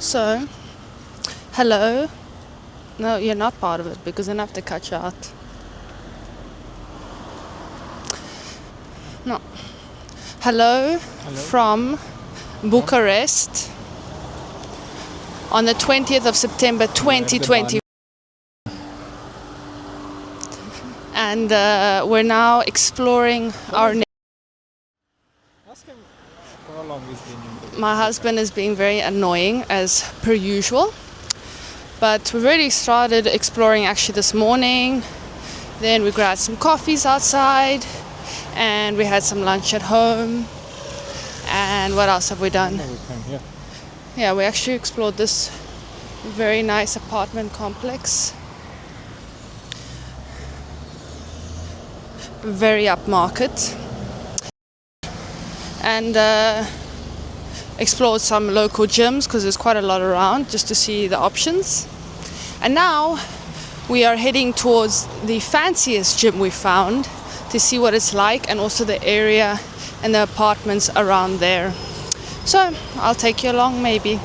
So, hello. No, you're not part of it because then I have to cut you out. No. Hello. From Bucharest on the 20th of September 2020. And we're now exploring our Ask him for how long he's been in. My husband is being very annoying as per usual. But we've already started exploring actually this morning. Then we grabbed some coffees outside and we had some lunch at home. And what else have we done? Yeah, we actually explored this very nice apartment complex. Very upmarket. And explored some local gyms because there's quite a lot around just to see the options. And now we are heading towards the fanciest gym we found to see what it's like and also the area and the apartments around there. So I'll take you along maybe.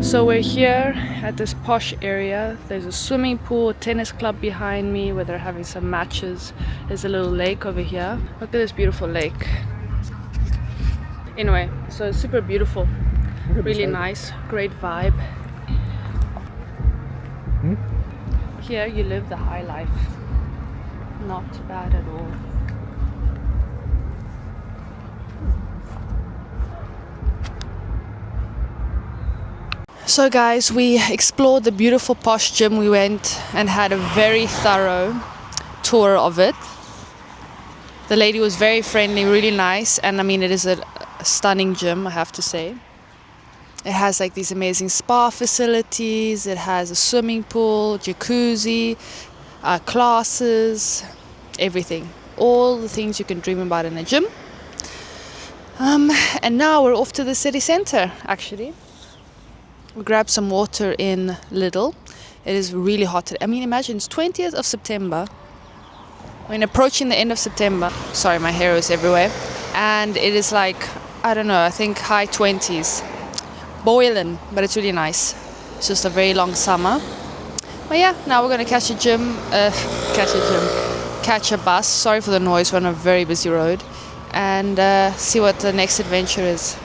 So we're here at this posh area. There's a swimming pool, a tennis club behind me where they're having some matches. There's a little lake over here. Look at this beautiful lake. Anyway, so it's super beautiful. Really nice, great vibe. Here you live the high life. Not bad at all. So guys, we explored the beautiful posh gym. We went and had a very thorough tour of it. The lady was very friendly, really nice, and I mean it is a stunning gym, I have to say. It has like these amazing spa facilities, it has a swimming pool, jacuzzi, classes, everything. All the things you can dream about in a gym. And now we're off to the city center actually. We grabbed some water in Lidl. It is really hot today. I mean, imagine it's 20th of September. I mean, approaching the end of September. Sorry, my hair is everywhere. And it is like, I don't know, I think high 20s. Boiling, but it's really nice. It's just a very long summer. But yeah, now we're gonna catch a bus. Sorry for the noise, we're on a very busy road. And see what the next adventure is.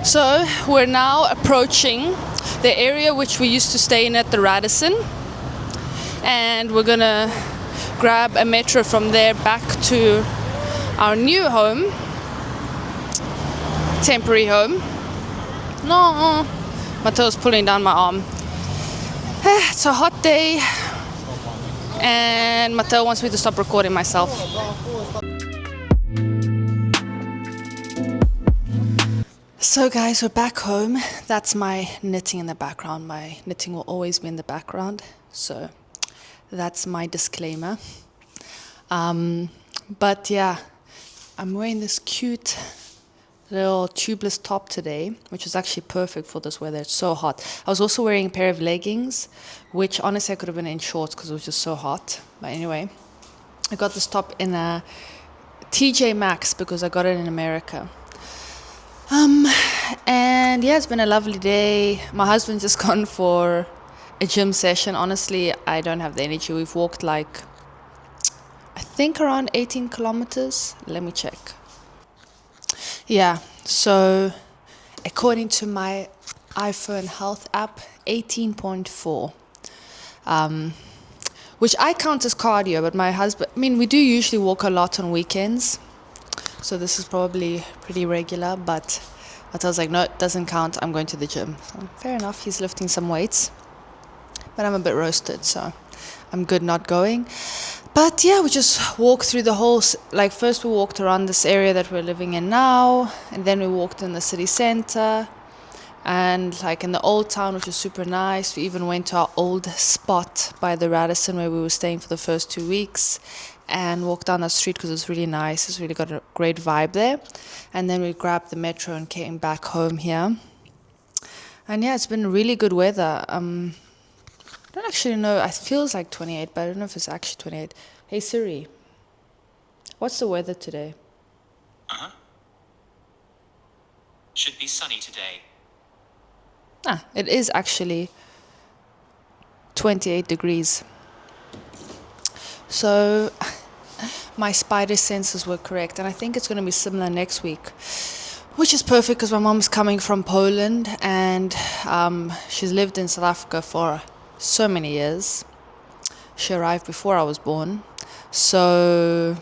So we're now approaching the area which we used to stay in at the Radisson, and we're gonna grab a metro from there back to our new home, temporary home. No, Mateo's pulling down my arm. It's a hot day and Mateo wants me to stop recording myself. So guys, we're back home. That's my knitting in the background. My knitting will always be in the background. So that's my disclaimer. But yeah, I'm wearing this cute little tubeless top today, which is actually perfect for this weather. It's so hot. I was also wearing a pair of leggings, which honestly I could have been in shorts because it was just so hot. But anyway, I got this top in a TJ Maxx because I got it in America. And yeah, it's been a lovely day. My husband's just gone for a gym session. Honestly, I don't have the energy. We've walked like, I think around 18 kilometers. Let me check. Yeah, so according to my iPhone health app, 18.4. Which I count as cardio, but my husband, I mean, we do usually walk a lot on weekends. So this is probably pretty regular, but I was like, no, it doesn't count. I'm going to the gym. So, fair enough. He's lifting some weights, but I'm a bit roasted, so I'm good not going. But yeah, we just walked through the whole, like first we walked around this area that we're living in now, and then we walked in the city center and like in the old town, which was super nice. We even went to our old spot by the Radisson where we were staying for the first 2 weeks and walked down that street because it's really nice. It's really got a great vibe there. And then we grabbed the metro and came back home here. And yeah, it's been really good weather. I don't actually know. It feels like 28, but I don't know if it's actually 28. Hey Siri, what's the weather today? Should be sunny today. It is actually 28 degrees. So my spider senses were correct, and I think it's going to be similar next week, which is perfect because my mom's coming from Poland and she's lived in South Africa for so many years. She arrived before I was born. So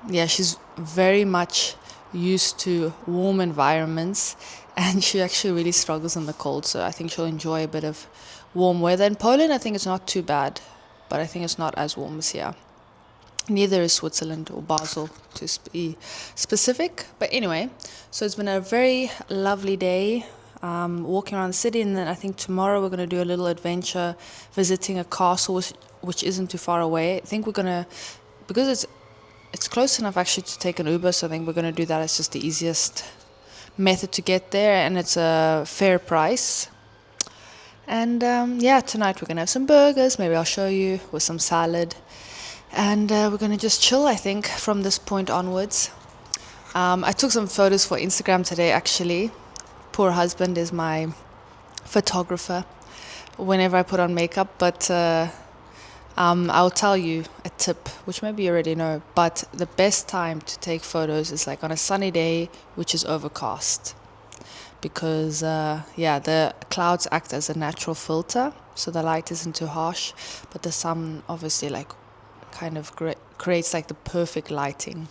yeah, she's very much used to warm environments and she actually really struggles in the cold. So I think she'll enjoy a bit of warm weather. In Poland, I think it's not too bad, but I think it's not as warm as here. Neither is Switzerland or Basel, to be specific. But anyway, so it's been a very lovely day. Walking around the city, and then I think tomorrow we're going to do a little adventure visiting a castle which isn't too far away. I think we're going to, because it's close enough actually to take an Uber, so I think we're going to do that. It's just the easiest method to get there, and it's a fair price. And yeah, tonight we're going to have some burgers, maybe I'll show you, with some salad. And we're going to just chill, I think, from this point onwards. I took some photos for Instagram today, actually. Poor husband is my photographer whenever I put on makeup. But I'll tell you a tip, which maybe you already know. But the best time to take photos is like on a sunny day, which is overcast. Because, yeah, the clouds act as a natural filter. So the light isn't too harsh. But the sun obviously like kind of creates like the perfect lighting.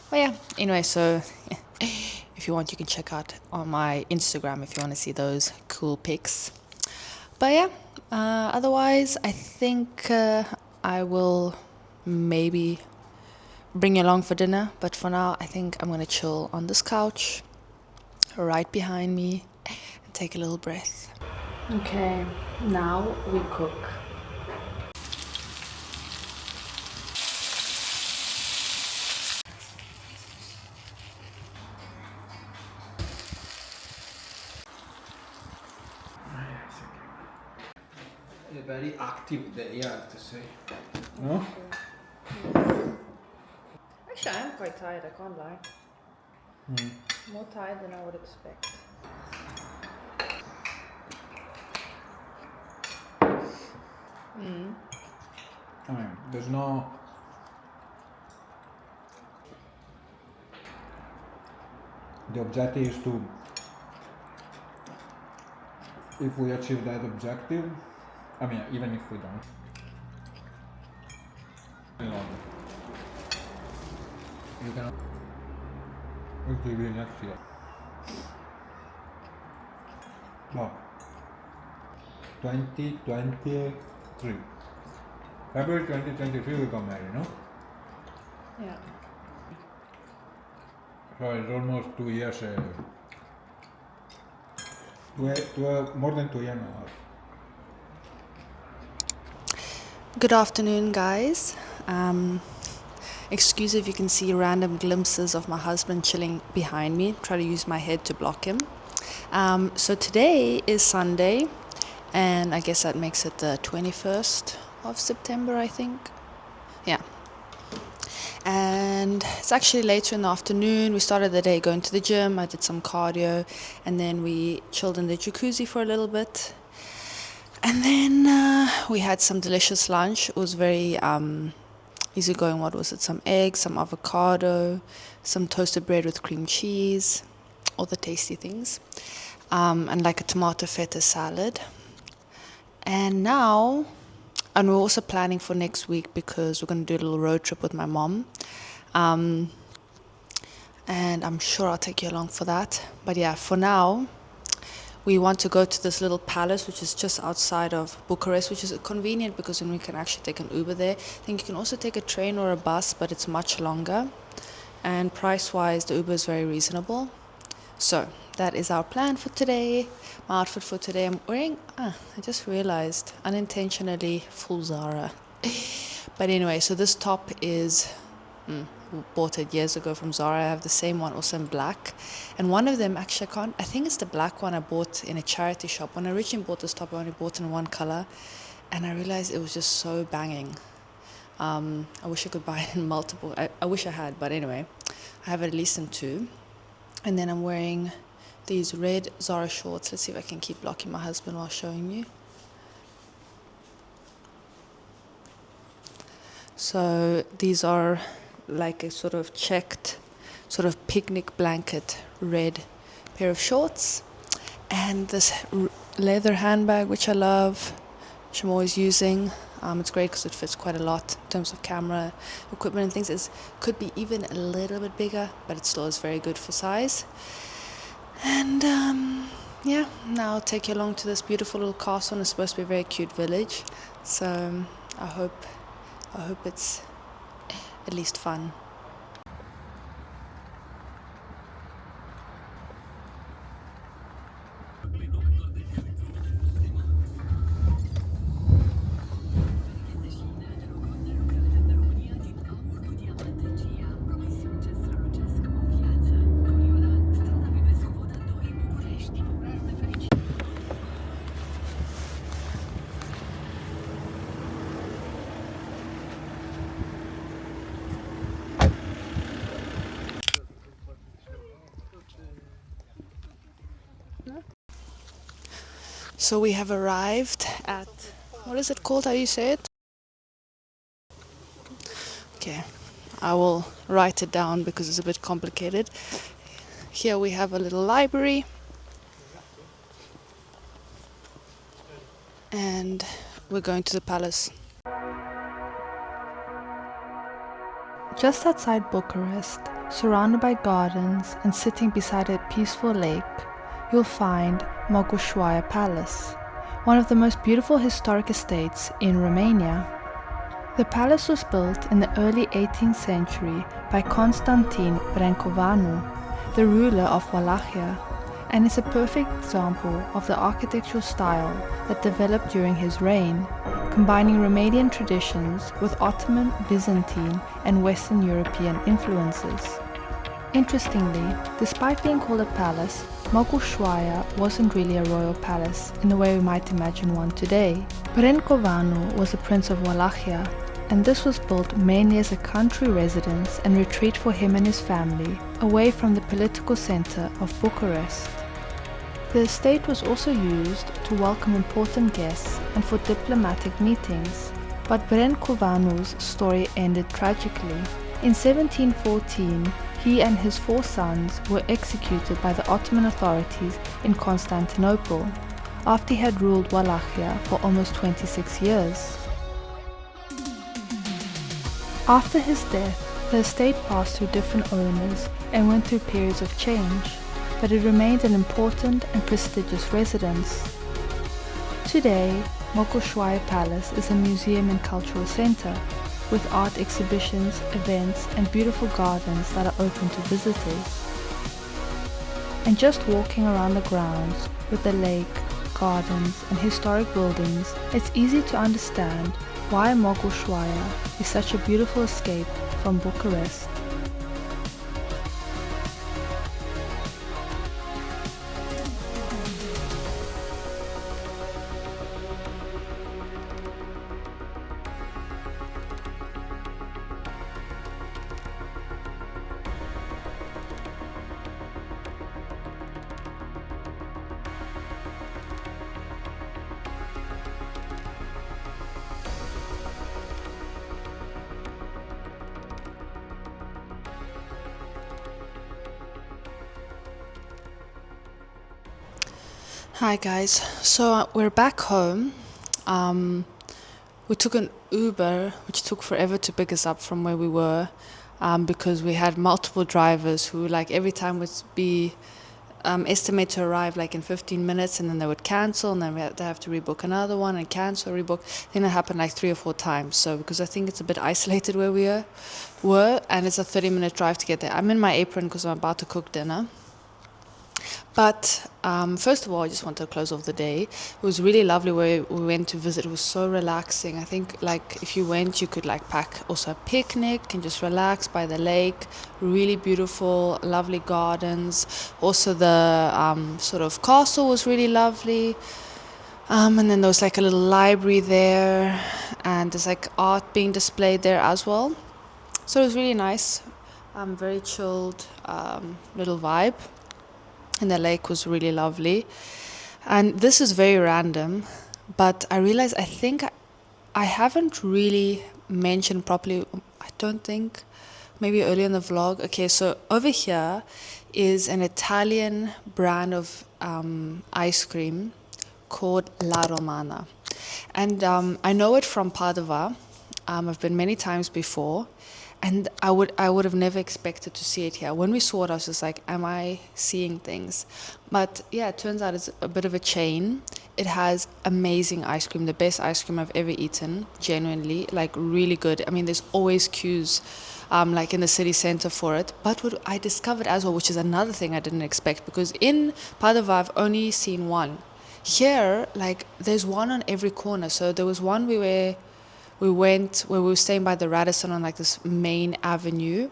But yeah, anyway, so if you want, you can check out on my Instagram if you want to see those cool pics. But yeah, otherwise I think I will maybe bring you along for dinner, but for now I think I'm gonna chill on this couch right behind me and take a little breath. Okay, now we cook. A very active day, I have to say. No? Actually, I am quite tired, I can't lie. More tired than I would expect. I mean, there's no... The objective is to... If we achieve that objective, I mean, even if we don't, you know, you can. It will be next year. No. 2023. February 2023 we got married, no? Yeah. So it's almost 2 years. More than 2 years now. Good afternoon, guys. Excuse if you can see random glimpses of my husband chilling behind me. Try to use my head to block him. So today is Sunday, and I guess that makes it the 21st of September, I think. Yeah. And it's actually later in the afternoon. We started the day going to the gym. I did some cardio, and then we chilled in the jacuzzi for a little bit. And then we had some delicious lunch. It was very easygoing. What was it? Some eggs, some avocado, some toasted bread with cream cheese, all the tasty things, and like a tomato feta salad. And we're also planning for next week because we're going to do a little road trip with my mom. And I'm sure I'll take you along for that. But yeah, for now, we want to go to this little palace, which is just outside of Bucharest, which is convenient because then we can actually take an Uber there. I think you can also take a train or a bus, but it's much longer. And price-wise, the Uber is very reasonable. So that is our plan for today. My outfit for today, I'm wearing, I just realized, unintentionally full Zara. But anyway, so this top is, bought it years ago from Zara. I have the same one also in black. And one of them, actually I think it's the black one I bought in a charity shop. When I originally bought this top, I only bought in one color. And I realized it was just so banging. I wish I could buy it in multiple. I wish I had, but anyway, I have it at least in two. And then I'm wearing these red Zara shorts. Let's see if I can keep blocking my husband while showing you. So these are like a sort of checked, sort of picnic blanket red pair of shorts. And this leather handbag, which I love, which I'm always using. It's great because it fits quite a lot in terms of camera equipment and things. It could be even a little bit bigger, but it still is very good for size. And yeah, now I'll take you along to this beautiful little castle. And it's supposed to be a very cute village. So I hope it's at least fun. So we have arrived at, what is it called? How do you say it? Okay, I will write it down because it's a bit complicated. Here we have a little library. And we're going to the palace. Just outside Bucharest, surrounded by gardens and sitting beside a peaceful lake, you'll find Mogoșoaia Palace, one of the most beautiful historic estates in Romania. The palace was built in the early 18th century by Constantine Brâncoveanu, the ruler of Wallachia, and is a perfect example of the architectural style that developed during his reign, combining Romanian traditions with Ottoman, Byzantine, and Western European influences. Interestingly, despite being called a palace, Mogoșoaia wasn't really a royal palace in the way we might imagine one today. Brâncoveanu was a prince of Wallachia, and this was built mainly as a country residence and retreat for him and his family, away from the political center of Bucharest. The estate was also used to welcome important guests and for diplomatic meetings, but Brâncoveanu's story ended tragically. In 1714, he and his 4 sons were executed by the Ottoman authorities in Constantinople, after he had ruled Wallachia for almost 26 years. After his death, The estate passed through different owners and went through periods of change, but it remained an important and prestigious residence. Today, Mogoșoaia Palace is a museum and cultural center with art exhibitions, events, and beautiful gardens that are open to visitors. And just walking around the grounds with the lake, gardens, and historic buildings, it's easy to understand why Mogoșoaia is such a beautiful escape from Bucharest. Hi guys, so we're back home. We took an Uber, which took forever to pick us up from where we were, because we had multiple drivers who, like, every time would be estimate to arrive like in 15 minutes, and then they would cancel, and then we had to have to rebook another one and cancel, rebook. Then it happened like 3 or 4 times. So because I think it's a bit isolated where we were, and it's a 30-minute drive to get there. I'm in my apron because I'm about to cook dinner. But first of all, I just want to close off the day. It was really lovely where we went to visit. It was so relaxing. I think, like, if you went, you could like pack also a picnic and just relax by the lake. Really beautiful, lovely gardens. Also the sort of castle was really lovely. And then there was like a little library there, and there's like art being displayed there as well. So it was really nice. Very chilled little vibe. And the lake was really lovely. And this is very random, but I realized I think I haven't really mentioned properly, I don't think, maybe earlier in the vlog. Okay, so over here is an Italian brand of ice cream called La Romana. And I know it from Padova. I've been many times before. And I would have never expected to see it here. When we saw it, I was just like, am I seeing things? But yeah, it turns out it's a bit of a chain. It has amazing ice cream, the best ice cream I've ever eaten, genuinely, like really good. I mean, there's always queues like in the city center for it. But what I discovered as well, which is another thing I didn't expect, because in Padova, I've only seen one. Here, like, there's one on every corner. So there was one we went where we were staying by the Radisson on like this main avenue,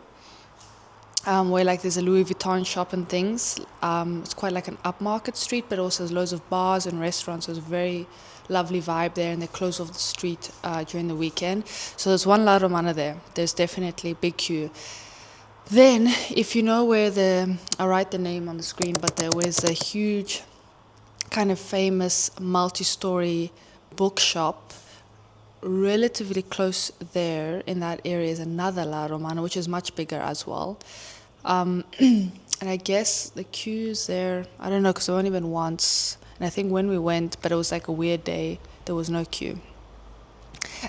where like there's a Louis Vuitton shop and things. It's quite like an upmarket street, but also there's loads of bars and restaurants. So it's a very lovely vibe there, and they close off the street during the weekend. So there's one La Romana there. There's definitely a big queue. Then, if you know where I'll write the name on the screen, but there was a huge kind of famous multi-story bookshop. Relatively close there in that area is another La Romana, which is much bigger as well. And I guess the queues there, I don't know, because I've only been once. And I think when we went, but it was like a weird day, there was no queue.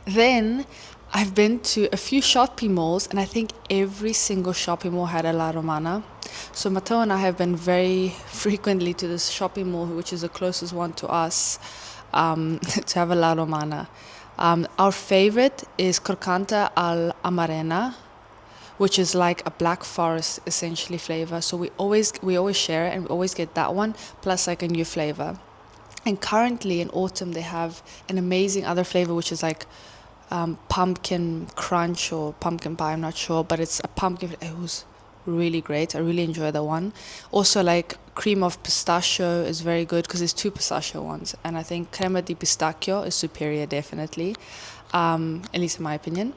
Then I've been to a few shopping malls, and I think every single shopping mall had a La Romana. So Matteo and I have been very frequently to this shopping mall, which is the closest one to us, to have a La Romana. Our favorite is Crocanta al Amarena, which is like a black forest essentially flavor. So we always share it, and we always get that one plus like a new flavor. And currently in autumn they have an amazing other flavor, which is like pumpkin crunch or pumpkin pie, I'm not sure, but it's a pumpkin. It was really great. I really enjoy that one. Also, like cream of pistachio is very good because there's 2 pistachio ones, and I think crema di pistacchio is superior, definitely, at least in my opinion.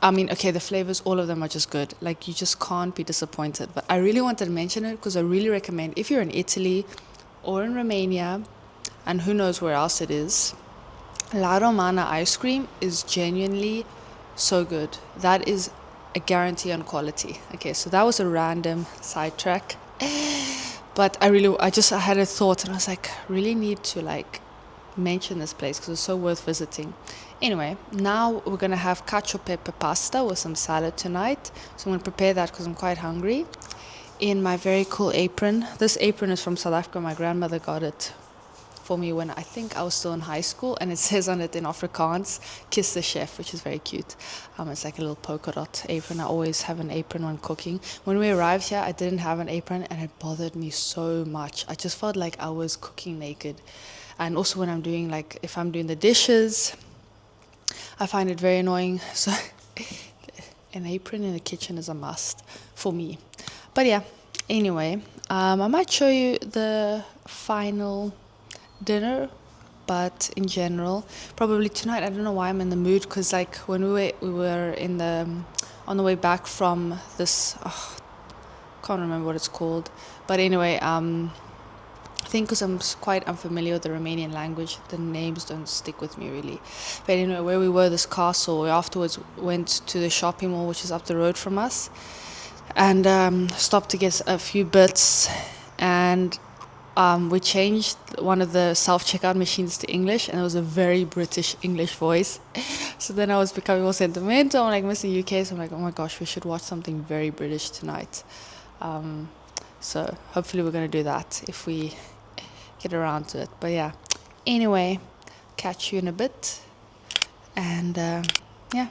I mean, okay, the flavors, all of them are just good. Like, you just can't be disappointed. But I really wanted to mention it because I really recommend, if you're in Italy or in Romania, and who knows where else it is, La Romana ice cream is genuinely so good. That is a guarantee on quality. Okay, so that was a random sidetrack. But I had a thought, and I was like, really need to like mention this place because it's so worth visiting. Anyway, now we're gonna have cacio e pepe pasta with some salad tonight. So I'm gonna prepare that because I'm quite hungry. In my very cool apron. This apron is from South Africa. My grandmother got it for me when I think I was still in high school, and it says on it in Afrikaans, "Kiss the chef," which is very cute. It's like a little polka dot apron. I always have an apron when cooking. When we arrived here, I didn't have an apron, and it bothered me so much. I just felt like I was cooking naked. And also when I'm doing, like, if I'm doing the dishes, I find it very annoying. So an apron in the kitchen is a must for me. But yeah, anyway, I might show you the final dinner, but in general, probably tonight. I don't know why I'm in the mood, because like when we were in the on the way back from this, can't remember what it's called, but anyway, I think because I'm quite unfamiliar with the Romanian language, the names don't stick with me really. But anyway, where we were, this castle, we afterwards went to the shopping mall, which is up the road from us, and stopped to get a few bits, and we changed one of the self-checkout machines to English, and it was a very British English voice. So then I was becoming more sentimental. I'm like missing UK, so I'm like, oh my gosh, we should watch something very British tonight. So hopefully we're going to do that if we get around to it. But yeah, anyway, catch you in a bit, and yeah.